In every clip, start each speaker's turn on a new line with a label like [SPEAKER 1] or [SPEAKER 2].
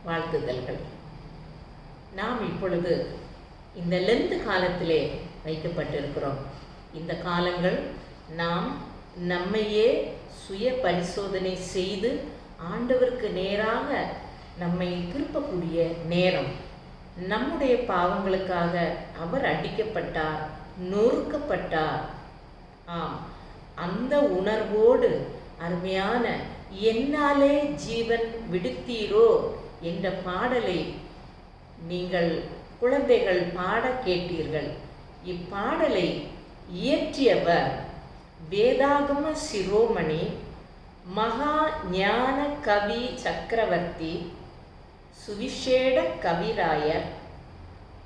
[SPEAKER 1] வாழ்த்துதல்கள். நாம் இப்பொழுது இந்த லெந்து காலத்திலே வைக்கப்பட்டிருக்கிறோம். இந்த காலங்கள் நாம் நம்மையே சுய பரிசோதனை செய்து ஆண்டவருக்கு நேராக நம்மை திருப்பக்கூடிய நேரம். நம்முடைய பாவங்களுக்காக அவர் அடிக்கப்பட்டார், நொறுக்கப்பட்டார். ஆம், அந்த உணர்வோடு அருமையான என்னாலே ஜீவன் விடுத்தீரோ என்ற பாடலை நீங்கள் குழந்தைகள் பாட கேட்டீர்கள். இப்பாடலை இயற்றியவர் வேதாகம சிரோமணி மகா ஞான கவி சக்கரவர்த்தி சுவிசேட கவிராயர்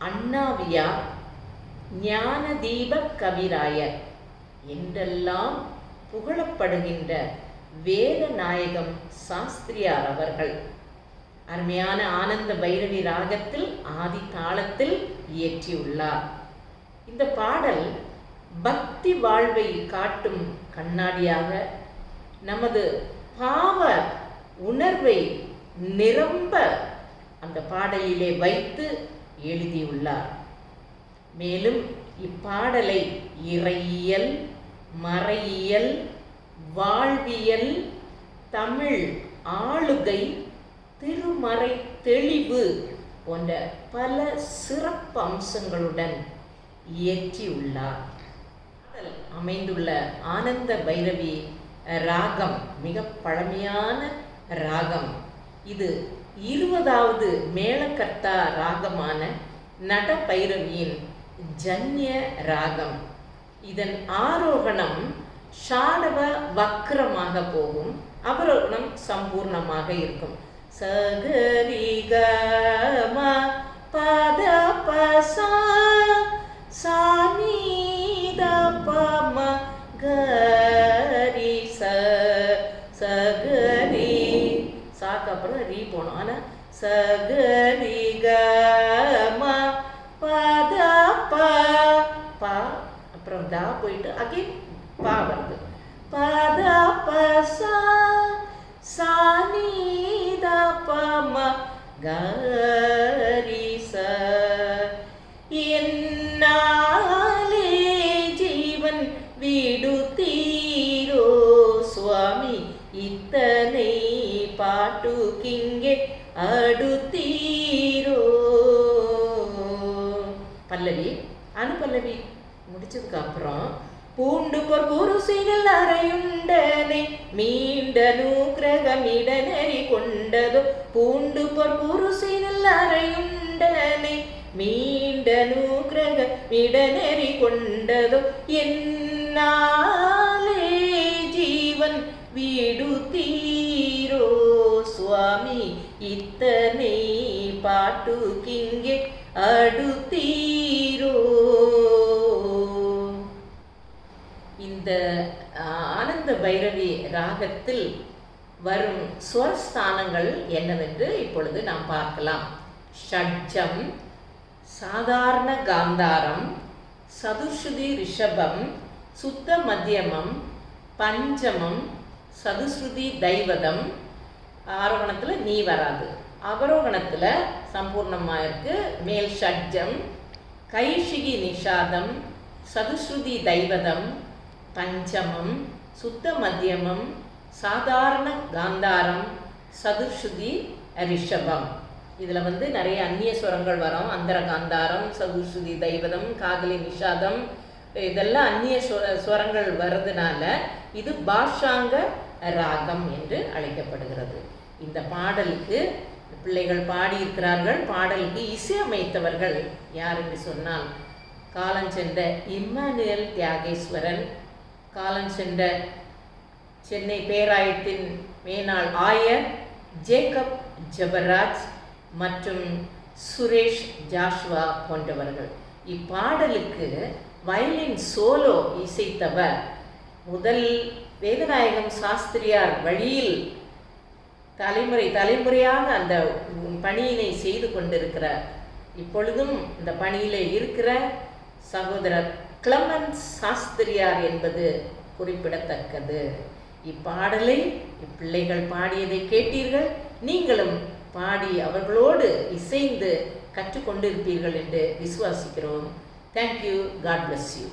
[SPEAKER 1] அண்ணாவியார் ஞானதீப கவிராயர் என்றெல்லாம் புகழப்படுகின்ற வேதநாயகம் சாஸ்திரியார் அவர்கள் அருமையான ஆனந்த பைரவி ராகத்தில் ஆதி தாளத்தில் இயற்றியுள்ளார். இந்த பாடல் பக்தி வாழ்வை காட்டும் கண்ணாடியாக நமது பாவ உணர்வை நிரம்ப அந்த பாடலிலே வைத்து எழுதியுள்ளார். மேலும் இப்பாடலை இறையியல், மறையியல், வாழ்வியல், தமிழ் ஆளுகை, திருமறை தெளிவு போன்ற பல சிறப்பு அம்சங்களுடன் இயற்றியுள்ளார். அமைந்துள்ள ஆனந்த பைரவி ராகம் மிக பழமையான ராகம். இது 20வது மேளகர்த்தா ராகமான நட பைரவியின் ஜன்ய ராகம். இதன் ஆரோகணம் ஷாடவ வக்ரமாக போகும், அவரோகணம் சம்பூர்ணமாக இருக்கும். சகரி கம பத பசா சானித பம கரி சகரி சாக்கு அப்புறம் ரீ போனோம். ஆனால் சகரி கம பத பா அப்புறம் தா போயிட்டு அகைன் பா வருது. பத பசா சானித பம கரிச என்னாலே ஜீவன் விடுத்தீரோ சுவாமி இத்தனை பாட்டுக்கிங்கே அடுத்தீரோ. பல்லவி அனுபல்லவி முடிச்சதுக்கு அப்புறம் பூண்டு பொற் குருசினில் அறையுண்டனை மீண்டனு கிரகமிடனறி கொண்டதோ. பூண்டு பொற் குருசினில் அறையுண்டனை மீண்டனு கிரகமிடனறி கொண்டதோ. என்னாலே ஜீவன் விடுத்தீரோ சுவாமி இத்தனை பாட்டுக்கிங்கே அடுத்தீரோ. இந்த ஆனந்த பைரவி ராகத்தில் வரும் ஸ்வரஸ்தானங்கள் என்னவென்று இப்பொழுது நாம் பார்க்கலாம். ஷட்ஜம், சாதாரண காந்தாரம், சதுஸ்ருதி ரிஷபம், சுத்த மத்தியமம், பஞ்சமம், சதுஸ்ருதி தைவதம். ஆரோகணத்தில் நீ வராது, அவரோகணத்தில் சம்பூர்ணமாக இருக்கு. மேல் ஷட்ஜம், கைஷிகி நிஷாதம், சதுஸ்ருதி தைவதம், பஞ்சமம், சுத்த மத்தியமம், சாதாரண காந்தாரம், சதுஸ்ருதி ரிஷபம். இதில் நிறைய அந்நிய சுரங்கள் வரும். அந்தர காந்தாரம், சதுஸ்ருதி தைவதம், காகலி நிஷாதம், இதெல்லாம் அந்நிய சுரங்கள் வர்றதுனால இது பாஷாங்க ராகம் என்று அழைக்கப்படுகிறது. இந்த பாடலுக்கு பிள்ளைகள் பாடியிருக்கிறார்கள். பாடலுக்கு இசையமைத்தவர்கள் யார் என்று சொன்னால் காலஞ்சென்ற இம்மானுவேல் தியாகேஸ்வரன், காலஞ்சென்ற சென்னை பேராயத்தின் மேனாள் ஆயர் ஜேக்கப் ஜபராஜ் மற்றும் சுரேஷ் ஜாஷ்வா போன்றவர்கள். இப்பாடலுக்கு வயலின் சோலோ இசைத்தவர் முதல் வேதநாயகம் சாஸ்திரியார் வழியில் தலைமுறை தலைமுறையாக அந்த பணியினை செய்து கொண்டிருக்கிறார். இப்பொழுதும் இந்த பணியிலே இருக்கிற சகோதரர் கிளமன்ஸ் சாஸ்திரியார் என்பது குறிப்பிடத்தக்கது. இப்பாடலை இப்பிள்ளைகள் பாடியதை கேட்டீர்கள். நீங்களும் பாடி அவர்களோடு இசைந்து கற்றுக்கொண்டிருப்பீர்கள் என்று விசுவாசிக்கிறோம். தேங்க்யூ. God bless you.